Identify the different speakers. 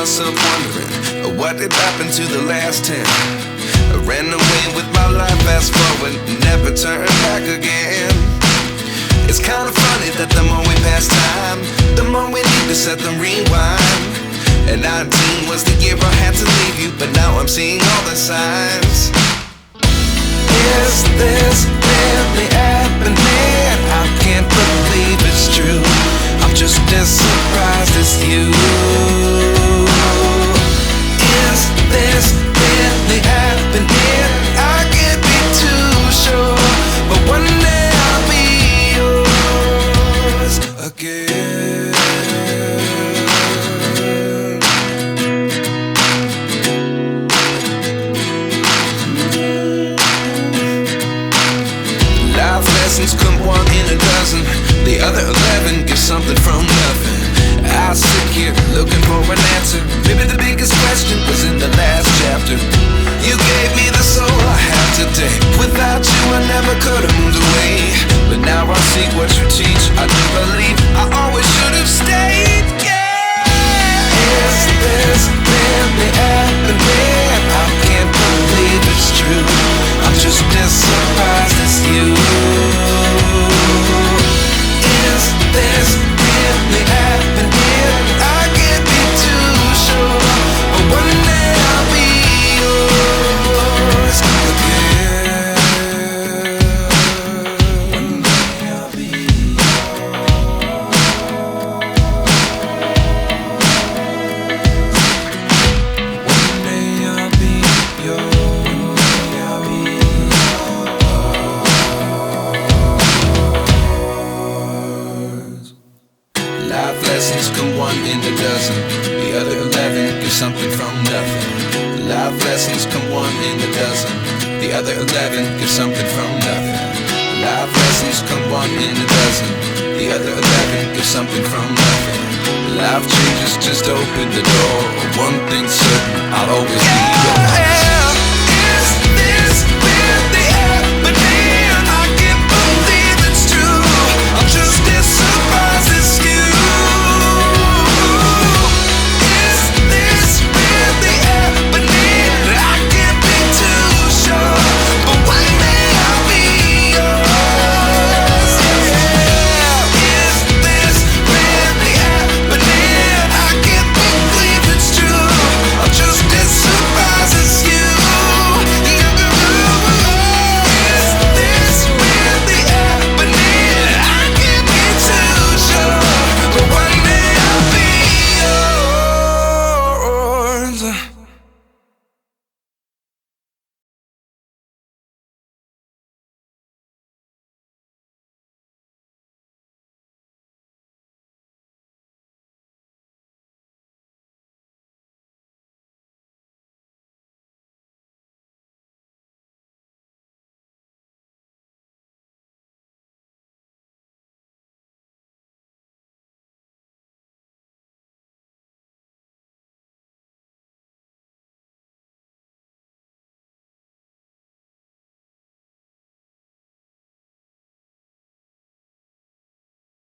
Speaker 1: myself wondering, what did happen to the last 10? I ran away with my life, fast forward, never turn back again. It's kind of funny that the more we pass time, the more we need to set them rewind. And 19 was the year I had to leave you, but now I'm seeing all the signs. Is this really happening? I can't believe it's true. I'm just as surprised as you. Is this really happening? I can't be too sure, but one day I'll be yours again. Life lessons come one in a dozen, the other 11 give something from nothing. I sit here looking for an answer. Maybe the biggest question was in the last chapter. You gave me the soul I have today. Without you I never could have moved away. But now I see what you teach. I do believe I always should have stayed. Yeah. Is this really happening? I can't believe it's true. I'm just as surprised as you. Is this really happening? I can't be too sure, but one day I'll be yours again. One day I'll be yours. One day I'll be yours. One day I'll be yours. Life lessons come one in a dozen, the other 11 give something from nothing. Life lessons come one in a dozen, the other 11 give something from nothing. Life lessons come one in a dozen, the other 11 give something from nothing. Life changes just open the door. One thing's certain, I'll always be yours.